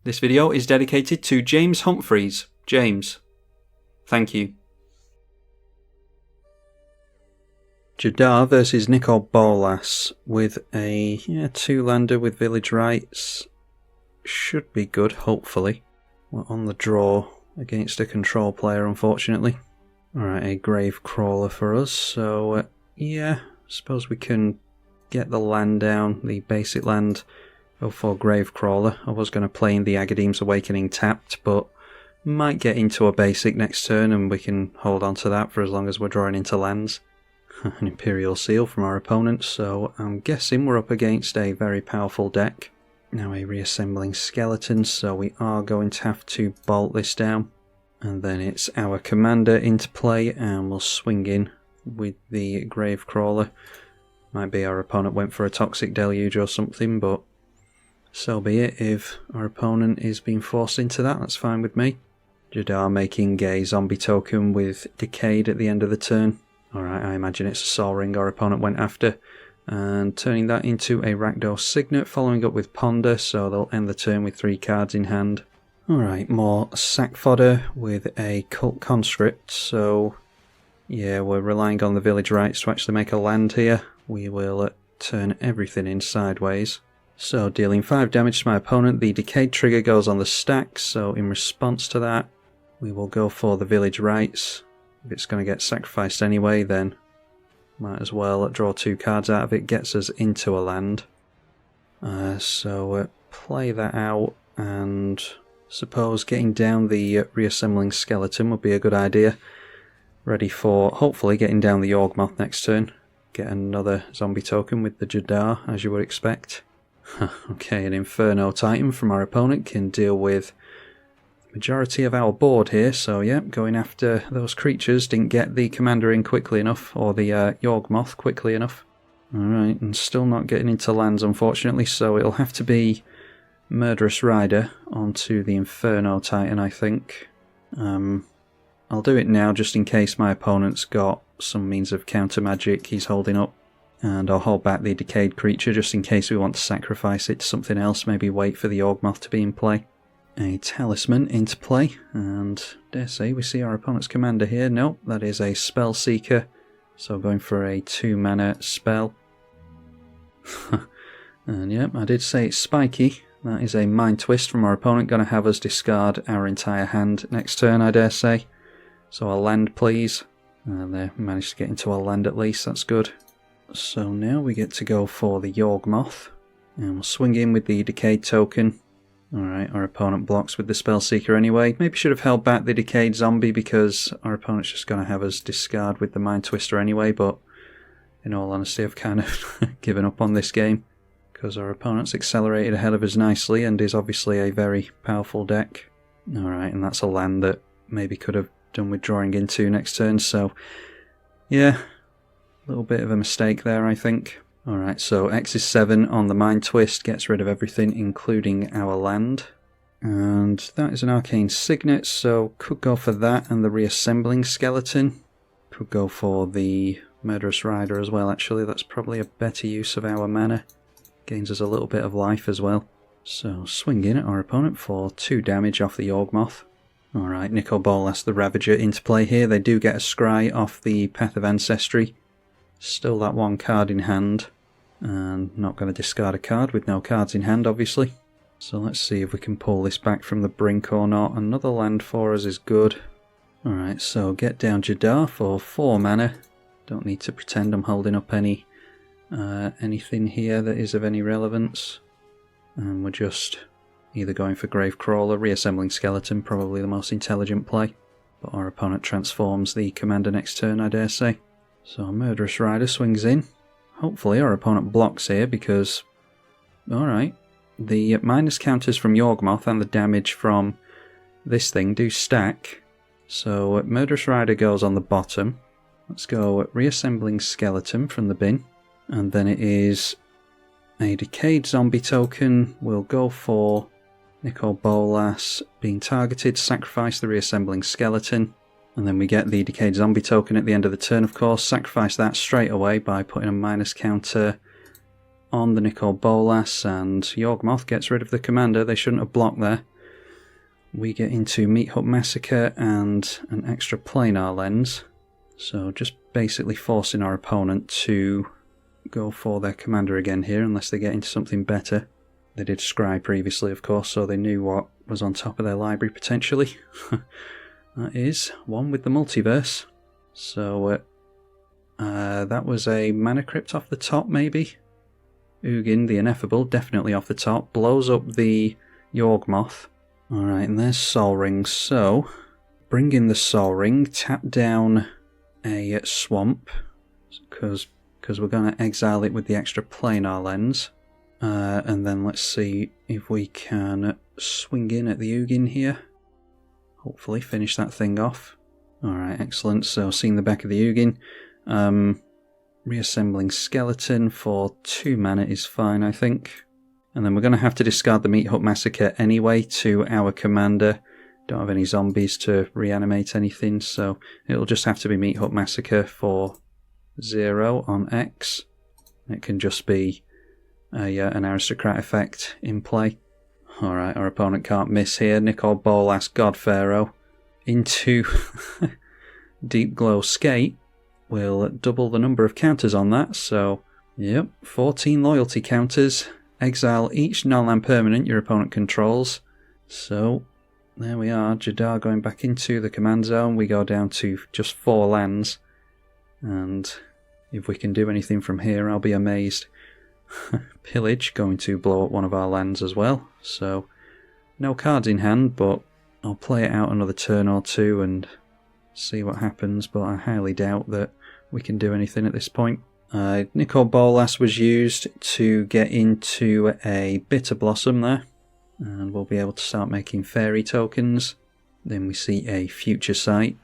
This video is dedicated to James Humphreys. James, thank you. Jadar versus Nicol Bolas with a 2-lander with village rights. Should be good, hopefully. We're on the draw against a control player, unfortunately. Alright, a grave crawler for us, so suppose we can get the land down, the basic land, go for grave crawler. I was going to play in the Agadeem's Awakening tapped, but might get into a basic next turn and we can hold on to that for as long as we're drawing into lands. An Imperial Seal from our opponent, so I'm guessing we're up against a very powerful deck. Now a reassembling skeleton, so we are going to have to bolt this down. And then it's our commander into play, and we'll swing in with the grave crawler. Might be our opponent went for a toxic deluge or something, but so be it. If our opponent is being forced into that, that's fine with me. Jadar making a zombie token with Decayed at the end of the turn. Alright, I imagine it's a Sol Ring our opponent went after. And turning that into a Rakdos Signet, following up with Ponder, so they'll end the turn with 3 cards in hand. Alright, more sack fodder with a Cult Conscript, so yeah, we're relying on the village rights to actually make a land here. We will turn everything in sideways. So dealing 5 damage to my opponent, the Decayed trigger goes on the stack, so in response to that, we will go for the village rights. If it's going to get sacrificed anyway, then might as well draw 2 cards out of it, gets us into a land. So play that out, and suppose getting down the reassembling skeleton would be a good idea. Ready for hopefully getting down the Yawgmoth next turn. Get another zombie token with the Jadar, as you would expect. Okay, an Inferno Titan from our opponent can deal with the majority of our board here, so yeah, going after those creatures. Didn't get the commander in quickly enough, or the Yawgmoth quickly enough. Alright, and still not getting into lands unfortunately, so it'll have to be Murderous Rider onto the Inferno Titan, I think. I'll do it now just in case my opponent's got some means of counter magic he's holding up. And I'll hold back the Decayed creature just in case we want to sacrifice it to something else, maybe wait for the Yawgmoth to be in play. A Talisman into play, and dare say we see our opponent's commander here. Nope, that is a Spell Seeker, so going for a 2-mana spell. And yep, I did say it's spiky. That is a Mind Twist from our opponent, going to have us discard our entire hand next turn, I dare say. So a land, please. And they managed to get into a land at least, that's good. So now we get to go for the Yawgmoth, and we'll swing in with the Decayed token. Alright, our opponent blocks with the Spellseeker anyway. Maybe should have held back the Decayed zombie because our opponent's just going to have us discard with the Mind Twister anyway, but in all honesty I've kind of given up on this game because our opponent's accelerated ahead of us nicely and is obviously a very powerful deck. Alright, and that's a land that maybe could have done with drawing into next turn, so yeah. Little bit of a mistake there, I think. Alright, so X is 7 on the Mind Twist, gets rid of everything, including our land. And that is an Arcane Signet, so could go for that and the Reassembling Skeleton. Could go for the Murderous Rider as well, actually. That's probably a better use of our mana. Gains us a little bit of life as well. So swing in at our opponent for 2 damage off the Yawgmoth. Alright, Nicol Bolas the Ravager into play here. They do get a scry off the Path of Ancestry. Still that 1 card in hand, and not going to discard a card with no cards in hand obviously. So let's see if we can pull this back from the brink or not. Another land for us is good. Alright, so get down Jadar for 4 mana. Don't need to pretend I'm holding up anything here that is of any relevance. And we're just either going for Grave Crawler, Reassembling Skeleton, probably the most intelligent play. But our opponent transforms the commander next turn, I dare say. So Murderous Rider swings in. Hopefully our opponent blocks here because, alright, the minus counters from Yawgmoth and the damage from this thing do stack. So Murderous Rider goes on the bottom. Let's go Reassembling Skeleton from the bin. And then it is a Decayed zombie token. We'll go for Nicol Bolas being targeted, sacrifice the Reassembling Skeleton. And then we get the Decayed Zombie token at the end of the turn, of course. Sacrifice that straight away by putting a minus counter on the Nicol Bolas, and Yawgmoth gets rid of the commander. They shouldn't have blocked there. we get into Meat Hut Massacre and an extra planar lens. So just basically forcing our opponent to go for their commander again here, unless they get into something better. They did scry previously, of course, so they knew what was on top of their library potentially. That is one with the multiverse. So that was a Mana Crypt off the top, maybe? Ugin, the Ineffable, definitely off the top. Blows up the Yawgmoth. Alright, and there's Sol Ring. So, bring in the Sol Ring, tap down a Swamp, because we're going to exile it with the extra planar lens. And then let's see if we can swing in at the Ugin here. Hopefully finish that thing off. Alright, excellent. So seeing the back of the Ugin. Reassembling Skeleton for 2 mana is fine, I think. And then we're going to have to discard the Meat Hut Massacre anyway to our commander. Don't have any zombies to reanimate anything, so it'll just have to be Meat Hut Massacre for 0 on X. It can just be an aristocrat effect in play. Alright, our opponent can't miss here. Nicol Bolas, God Pharaoh, into Deep Glow Skate. We'll double the number of counters on that, so yep, 14 loyalty counters. Exile each non-land permanent your opponent controls. So there we are, Jadar going back into the command zone. We go down to just 4 lands, and if we can do anything from here, I'll be amazed. Pillage going to blow up one of our lands as well, so no cards in hand, but I'll play it out another turn or two and see what happens, but I highly doubt that we can do anything at this point. Nicol Bolas was used to get into a Bitter Blossom there, and we'll be able to start making fairy tokens. Then we see a Future Sight,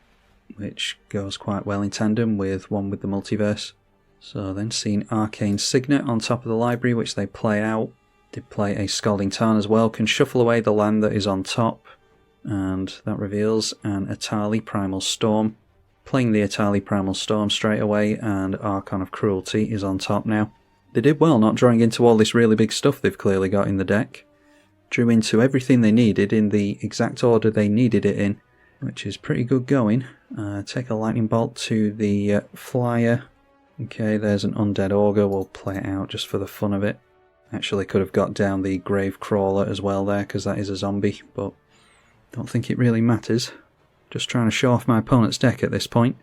which goes quite well in tandem with one with the multiverse. So then seeing Arcane Signet on top of the library, which they play out. Did play a Scalding Tarn as well, can shuffle away the land that is on top, and that reveals an Atali Primal Storm. Playing the Atali Primal Storm straight away, and Archon of Cruelty is on top now. They did well not drawing into all this really big stuff they've clearly got in the deck. Drew into everything they needed in the exact order they needed it in, which is pretty good going. Take a Lightning Bolt to the Flyer. Okay, there's an Undead Ogre, we'll play it out just for the fun of it. Actually could have got down the Grave Crawler as well there, because that is a zombie, but don't think it really matters. Just trying to show off my opponent's deck at this point.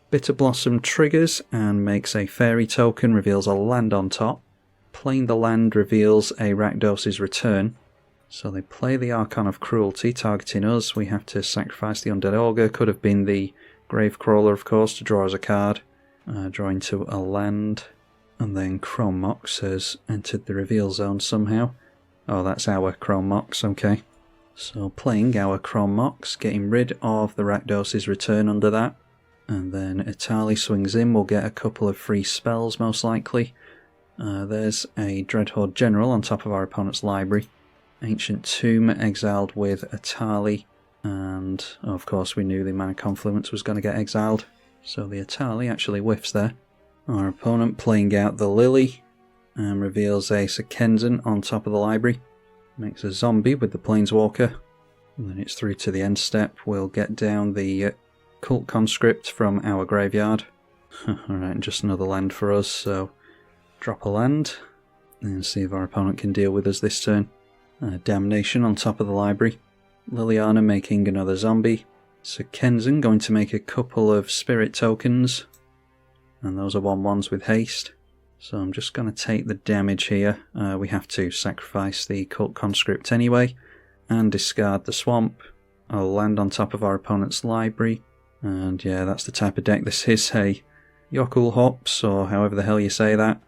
Bitter Blossom triggers and makes a fairy token, reveals a land on top. Playing the land reveals a Rakdos's Return. So they play the Archon of Cruelty, targeting us. We have to sacrifice the Undead Ogre. Could have been the Gravecrawler, of course, to draw us a card. Draw into a land. And then Chrome Mox has entered the reveal zone somehow. Oh, that's our Chrome Mox, okay. So playing our Chrome Mox, getting rid of the Rakdos's Return under that. And then Atali swings in, we'll get a couple of free spells most likely. There's a Dreadhorde General on top of our opponent's library. Ancient Tomb exiled with Atali, and of course we knew the Mana Confluence was going to get exiled, so the Atali actually whiffs there. Our opponent playing out the Lily, and reveals a Sekenzan on top of the library. Makes a zombie with the Planeswalker, and then it's through to the end step. We'll get down the Cult Conscript from our graveyard. Alright, just another land for us, so drop a land, and see if our opponent can deal with us this turn. Damnation on top of the library. Liliana making another zombie. Sekenzan going to make a couple of spirit tokens, and those are 1/1s with haste. So I'm just going to take the damage here. We have to sacrifice the Cult Conscript anyway, and discard the swamp. I'll land on top of our opponent's library, and yeah, that's the type of deck this is. Hey, Yokul Hops, or however the hell you say that.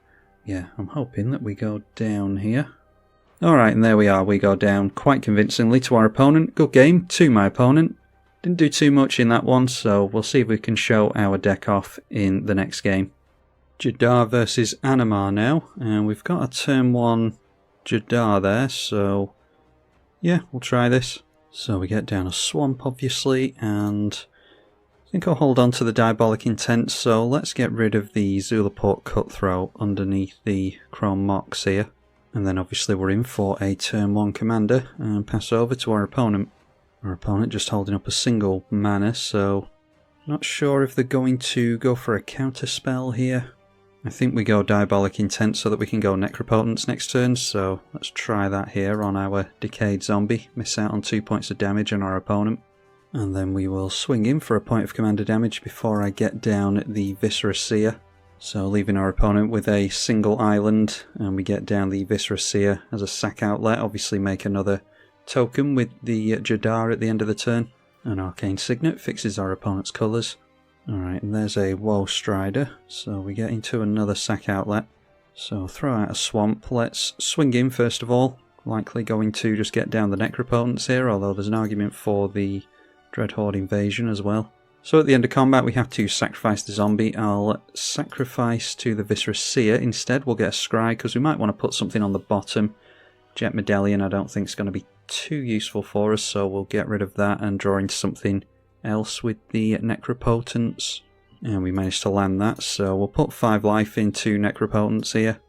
Yeah, I'm hoping that we go down here. Alright, and there we are, we go down quite convincingly to our opponent. Good game to my opponent. Didn't do too much in that one, so we'll see if we can show our deck off in the next game. Jadar versus Animar now, and we've got a turn 1 Jadar there, so yeah, we'll try this. So we get down a swamp obviously, and I think I'll hold on to the Diabolic Intent, so let's get rid of the Zulaport Cutthroat underneath the Chrome Mox here. And then obviously we're in for a turn 1 commander, and pass over to our opponent. Our opponent just holding up a single mana, so not sure if they're going to go for a counter spell here. I think we go Diabolic Intent so that we can go Necropotence next turn, so let's try that here on our Decayed Zombie. Miss out on 2 points of damage on our opponent. And then we will swing in for a point of commander damage before I get down the Viscera Seer. So leaving our opponent with a single island, and we get down the Viscera Seer as a sack outlet. Obviously make another token with the Jadar at the end of the turn. An Arcane Signet fixes our opponent's colours. Alright, and there's a Woe Strider, so we get into another sack outlet. So throw out a Swamp. Let's swing in first of all. Likely going to just get down the Necropotence here, although there's an argument for the Dreadhorde Invasion as well. So at the end of combat we have to sacrifice the zombie. I'll sacrifice to the Viscera Seer instead. We'll get a Scry because we might want to put something on the bottom. Jet Medallion I don't think is going to be too useful for us, so we'll get rid of that and draw into something else with the Necropotence. And we managed to land that, so we'll put 5 life into Necropotence here.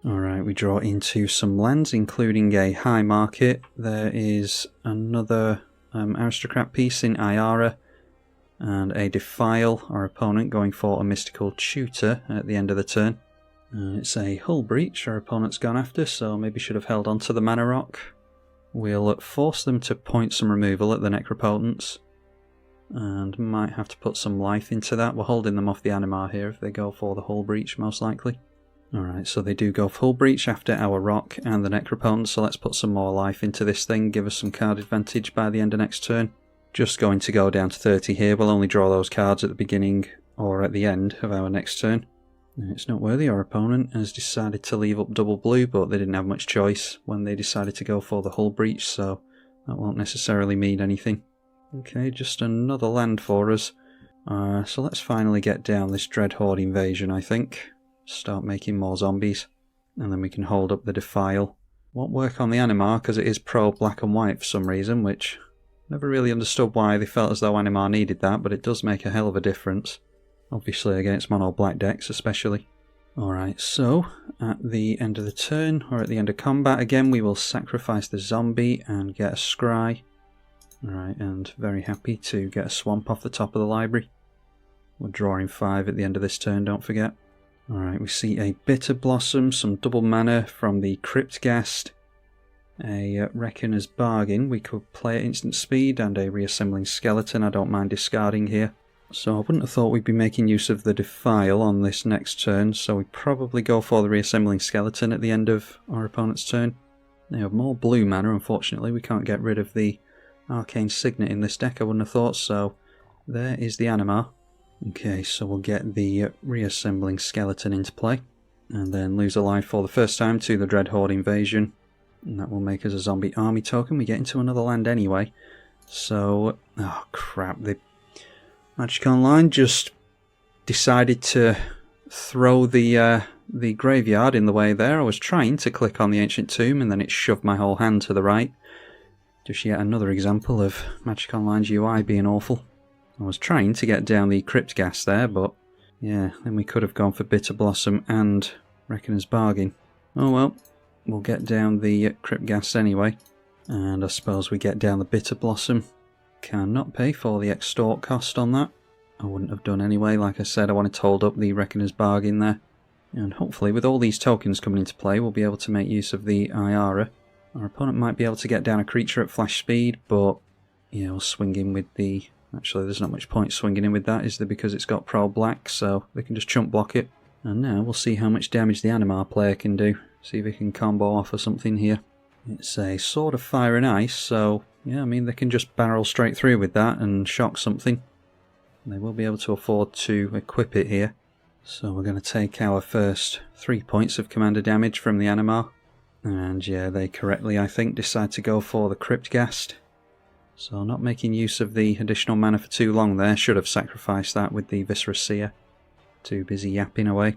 Alright, we draw into some lands, including a High Market. There is another Aristocrat piece in Iara, and a Defile, our opponent going for a Mystical Tutor at the end of the turn. It's a Hull Breach our opponent's gone after, so maybe should have held on to the Mana Rock. We'll force them to point some removal at the Necropotence, and might have to put some life into that. We're holding them off the Animar here if they go for the Hull Breach, most likely. Alright, so they do go for Hull Breach after our Rock and the Necropotence, so let's put some more life into this thing, give us some card advantage by the end of next turn. Just going to go down to 30 here. We'll only draw those cards at the beginning or at the end of our next turn. It's not worthy. Our opponent has decided to leave up double blue, but they didn't have much choice when they decided to go for the Hull Breach, so that won't necessarily mean anything. Okay, just another land for us. So let's finally get down this Dreadhorde Invasion, I think. Start making more zombies, and then we can hold up the Defile. Won't work on the Animar because it is pro black and white for some reason, which never really understood why they felt as though Animar needed that, but it does make a hell of a difference. Obviously against mono black decks especially. Alright, so at the end of the turn, or at the end of combat again, we will sacrifice the zombie and get a Scry. Alright, and very happy to get a Swamp off the top of the library. We're drawing 5 at the end of this turn, don't forget. Alright, we see a Bitter Blossom, some double mana from the Cryptghast, a Reckoner's Bargain. We could play at instant speed, and a Reassembling Skeleton I don't mind discarding here. So I wouldn't have thought we'd be making use of the Defile on this next turn, so we probably go for the Reassembling Skeleton at the end of our opponent's turn. They have more blue mana, unfortunately. We can't get rid of the Arcane Signet in this deck, I wouldn't have thought, so there is the Animar. Okay, so we'll get the Reassembling Skeleton into play, and then lose a life for the first time to the Dreadhorde Invasion, and that will make us a zombie army token. We get into another land anyway, so... oh crap, the Magic Online just decided to throw the graveyard in the way there. I was trying to click on the Ancient Tomb and then it shoved my whole hand to the right. Just yet another example of Magic Online's UI being awful. I was trying to get down the Cryptghast there, but yeah, then we could have gone for Bitter Blossom and Reckoner's Bargain. Oh well, we'll get down the Cryptghast anyway. And I suppose we get down the Bitter Blossom. Cannot pay for the extort cost on that. I wouldn't have done anyway. Like I said, I wanted to hold up the Reckoner's Bargain there. And hopefully with all these tokens coming into play, we'll be able to make use of the Iara. Our opponent might be able to get down a creature at flash speed, but yeah, we'll swing in with the... actually, there's not much point swinging in with that, is there, because it's got pro black, so they can just chump block it. And now we'll see how much damage the Animar player can do. See if he can combo off or something here. It's a Sword of Fire and Ice, so yeah, I mean, they can just barrel straight through with that and shock something. They will be able to afford to equip it here. So we're going to take our first 3 points of commander damage from the Animar. And yeah, they correctly, I think, decide to go for the Cryptghast. So not making use of the additional mana for too long there. Should have sacrificed that with the Viscera Seer. Too busy yapping away.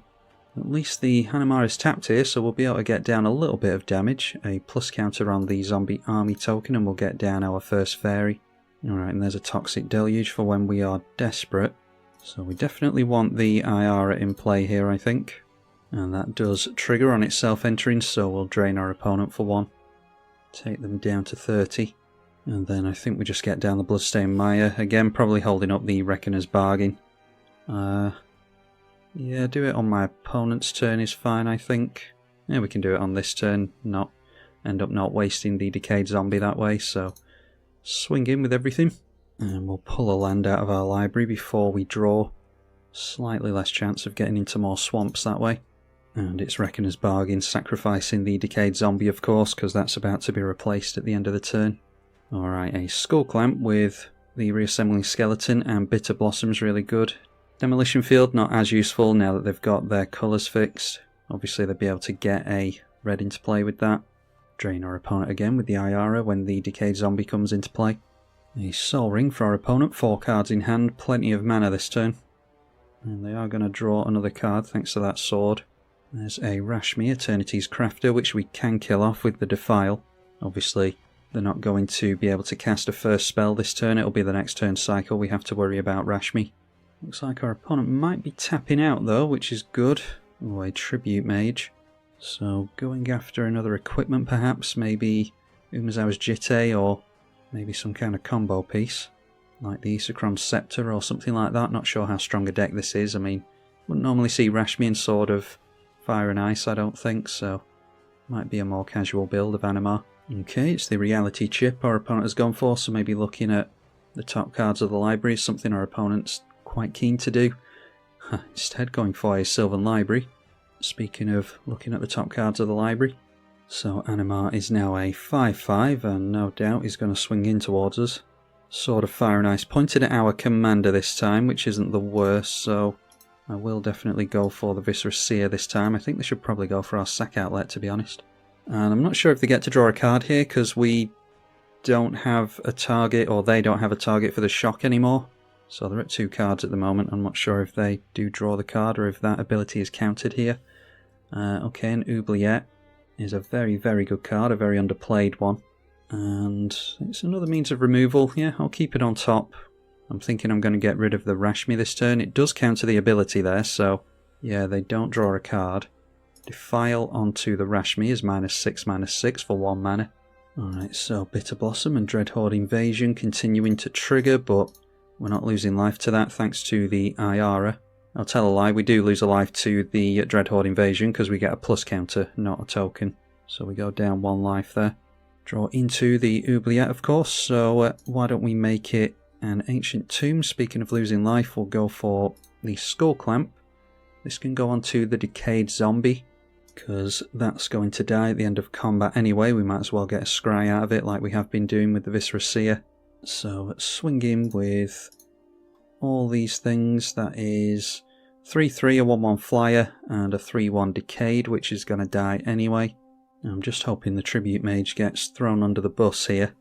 At least the Animar is tapped here, so we'll be able to get down a little bit of damage. A plus counter on the zombie army token, and we'll get down our first fairy. Alright, and there's a Toxic Deluge for when we are desperate. So we definitely want the Iara in play here, I think. And that does trigger on its self-entering, so we'll drain our opponent for 1. Take them down to 30. And then I think we just get down the Bloodstained Mire. Again, probably holding up the Reckoner's Bargain. Yeah, do it on my opponent's turn is fine, I think. Yeah, we can do it on this turn, end up not wasting the Decayed Zombie that way, so swing in with everything. And we'll pull a land out of our library before we draw. Slightly less chance of getting into more swamps that way. And it's Reckoner's Bargain, sacrificing the Decayed Zombie, of course, because that's about to be replaced at the end of the turn. Alright, a Skull Clamp with the Reassembling Skeleton and Bitter Blossom's really good. Demolition Field, not as useful now that they've got their colours fixed. Obviously they'll be able to get a red into play with that. Drain our opponent again with the Iara when the Decayed Zombie comes into play. A Soul Ring for our opponent, 4 cards in hand, plenty of mana this turn. And they are going to draw another card thanks to that sword. There's a Rashmi, Eternity's Crafter, which we can kill off with the Defile. Obviously they're not going to be able to cast a first spell this turn, it'll be the next turn cycle we have to worry about Rashmi. Looks like our opponent might be tapping out though, which is good. Oh, a Tribute Mage. So going after another equipment perhaps, maybe Umezawa's Jitte or maybe some kind of combo piece. Like the Isokron's Scepter or something like that. Not sure how strong a deck this is. I mean, wouldn't normally see Rashmi in Sword of Fire and Ice, I don't think, so might be a more casual build of Animar. Okay, it's the Reality Chip our opponent has gone for, so maybe looking at the top cards of the library is something our opponent's quite keen to do. Instead going for a Sylvan Library. Speaking of looking at the top cards of the library. So Animar is now a 5/5 and no doubt he's going to swing in towards us. Sword of Fire and Ice pointed at our commander this time, which isn't the worst, so I will definitely go for the Viscera Seer this time. I think they should probably go for our sack outlet, to be honest. And I'm not sure if they get to draw a card here, because we don't have a target, or they don't have a target for the shock anymore. So they're at 2 cards at the moment. I'm not sure if they do draw the card, or if that ability is counted here. Okay, an Oubliette is a very, very good card, a very underplayed one. And it's another means of removal. Yeah, I'll keep it on top. I'm thinking I'm going to get rid of the Rashmi this turn. It does counter the ability there, so yeah, they don't draw a card. Defile onto the Rashmi is -6/-6 for 1 mana. Alright, so Bitter Blossom and Dreadhorde Invasion continuing to trigger, but we're not losing life to that thanks to the Iara. I'll tell a lie, we do lose a life to the Dreadhorde Invasion because we get a plus counter, not a token. So we go down 1 life there. Draw into the Oubliette, of course, so why don't we make it an Ancient Tomb. Speaking of losing life, we'll go for the Skull Clamp. This can go on to the Decayed Zombie, because that's going to die at the end of combat anyway. We might as well get a scry out of it like we have been doing with the Viscera Seer. So swing in with all these things. That is 3/3, a 1/1 flyer, and a 3/1 Decayed, which is going to die anyway. I'm just hoping the Tribute Mage gets thrown under the bus here.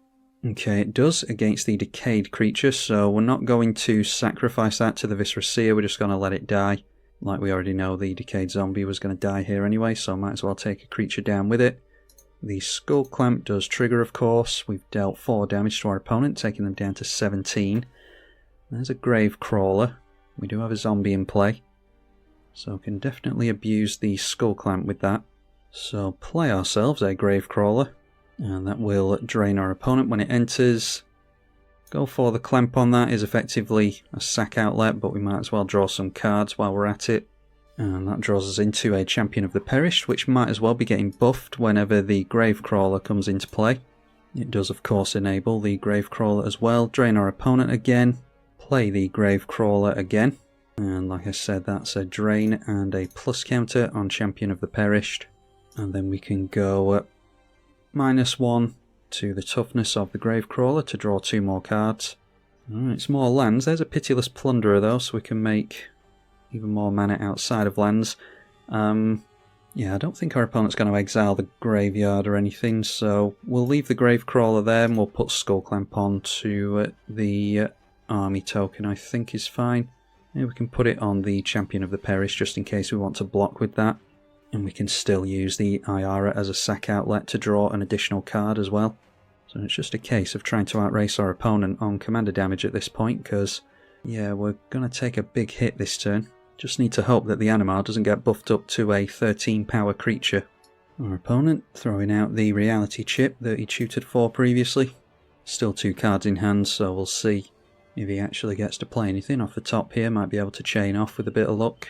Okay, it does against the Decayed creature, so we're not going to sacrifice that to the Viscera Seer, we're just going to let it die. Like we already know, the Decayed Zombie was going to die here anyway, so might as well take a creature down with it. The Skull Clamp does trigger, of course. We've dealt 4 damage to our opponent, taking them down to 17. There's a Grave Crawler. We do have a zombie in play, so we can definitely abuse the Skull Clamp with that. So play ourselves a Grave Crawler, and that will drain our opponent when it enters. Go for the Clamp on that is effectively a sack outlet, but we might as well draw some cards while we're at it. And that draws us into a Champion of the Perished, which might as well be getting buffed whenever the Grave Crawler comes into play. It does of course enable the Grave Crawler as well. Drain our opponent again, play the Grave Crawler again, and like I said, that's a drain and a plus counter on Champion of the Perished. And then we can go -1 to the toughness of the Grave Crawler to draw 2 more cards. Alright, it's more lands. There's a Pitiless Plunderer though, so we can make even more mana outside of lands. Yeah, I don't think our opponent's going to exile the graveyard or anything, so we'll leave the Grave Crawler there and we'll put Skull Clamp on to the army token, I think is fine. Maybe we can put it on the Champion of the Perished just in case we want to block with that. And we can still use the Iara as a sack outlet to draw an additional card as well. So it's just a case of trying to outrace our opponent on commander damage at this point, because yeah, we're going to take a big hit this turn. Just need to hope that the Animar doesn't get buffed up to a 13 power creature. Our opponent throwing out the Reality Chip that he tutored for previously. Still 2 cards in hand, so we'll see if he actually gets to play anything off the top here. Might be able to chain off with a bit of luck.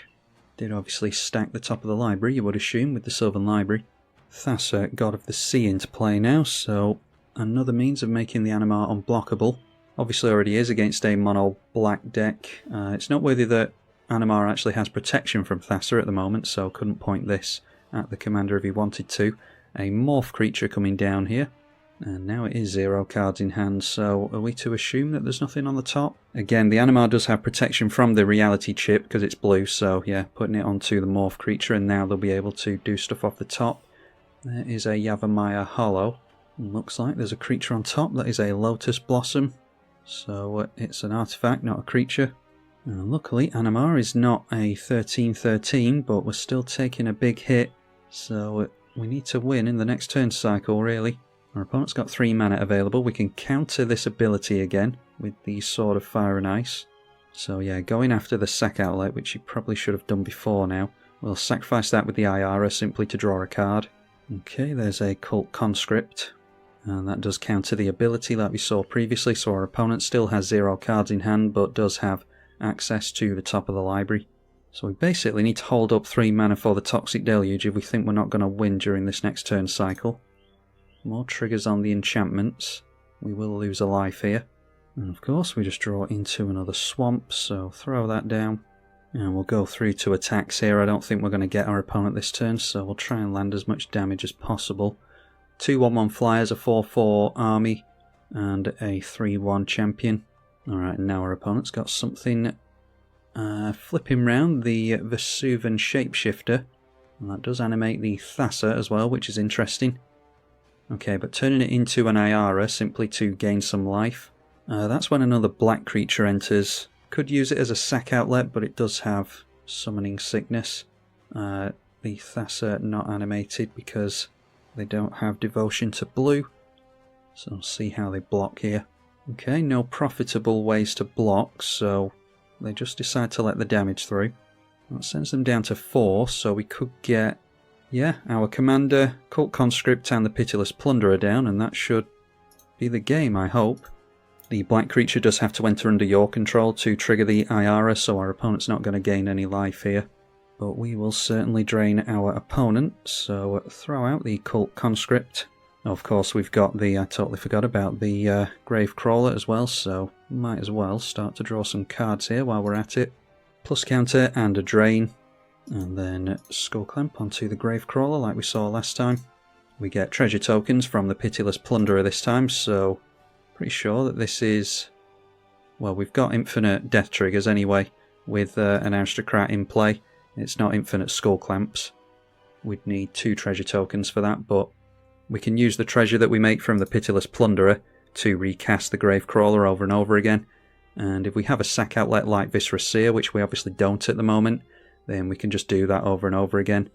Did obviously stack the top of the library, you would assume, with the Sylvan Library. Thasser, God of the Sea, into play now, so another means of making the Animar unblockable. Obviously already is against a mono black deck. It's noteworthy that Animar actually has protection from Thasser at the moment, so couldn't point this at the commander if he wanted to. A morph creature coming down here. And now it is 0 cards in hand, so are we to assume that there's nothing on the top? Again, the Animar does have protection from the reality chip because it's blue, so yeah, putting it onto the morph creature, and now they'll be able to do stuff off the top. There is a Yavimaya Hollow. Looks like there's a creature on top. That is a Lotus Blossom. So it's an artifact, not a creature. And luckily, Animar is not a 13/13, but we're still taking a big hit. So we need to win in the next turn cycle, really. Our opponent's got 3 mana available. We can counter this ability again with the Sword of Fire and Ice. So yeah, going after the sack outlet, which you probably should have done before now. We'll sacrifice that with the Iara simply to draw a card. Okay, there's a Cult Conscript. And that does counter the ability like we saw previously, so our opponent still has 0 cards in hand, but does have access to the top of the library. So we basically need to hold up 3 mana for the Toxic Deluge if we think we're not going to win during this next turn cycle. More triggers on the enchantments. We will lose a life here. And of course we just draw into another swamp, so throw that down. And we'll go through to attacks here. I don't think we're going to get our opponent this turn, so we'll try and land as much damage as possible. 2 1/1 flyers, a 4/4 army, and a 3/1 champion. Alright, now our opponent's got something flipping round, the Vesuvan Shapeshifter. And that does animate the Thasser as well, which is interesting. Okay, but turning it into an Iara simply to gain some life. That's when another black creature enters. Could use it as a sack outlet, but it does have Summoning Sickness. The Thasser not animated because they don't have Devotion to blue. So we'll see how they block here. Okay, no profitable ways to block, so they just decide to let the damage through. That sends them down to 4, so we could get, yeah, our commander, Cult Conscript, and the Pitiless Plunderer down, and that should be the game, I hope. The black creature does have to enter under your control to trigger the Iara, so our opponent's not going to gain any life here. But we will certainly drain our opponent, so throw out the Cult Conscript. Of course, we've got the, I totally forgot about the Gravecrawler as well, so might as well start to draw some cards here while we're at it. Plus counter and a drain, and then Skullclamp onto the Gravecrawler like we saw last time. We get treasure tokens from the Pitiless Plunderer this time, so pretty sure that this is, well, we've got infinite death triggers anyway with an Aristocrat in play. It's not infinite Skullclamps. We'd need 2 treasure tokens for that, but we can use the treasure that we make from the Pitiless Plunderer to recast the Gravecrawler over and over again. And if we have a sack outlet like Viscera Seer, which we obviously don't at the moment, then we can just do that over and over again.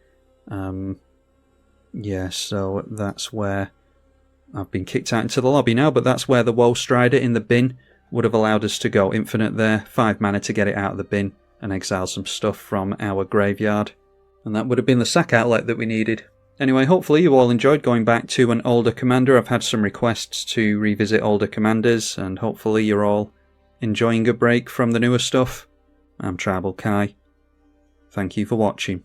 Yeah, so that's where I've been kicked out into the lobby now, but that's where the Woe Strider in the bin would have allowed us to go infinite there. 5 mana to get it out of the bin and exile some stuff from our graveyard. And that would have been the sack outlet that we needed. Anyway, hopefully you all enjoyed going back to an older commander. I've had some requests to revisit older commanders, and hopefully you're all enjoying a break from the newer stuff. I'm tribalkai. Thank you for watching.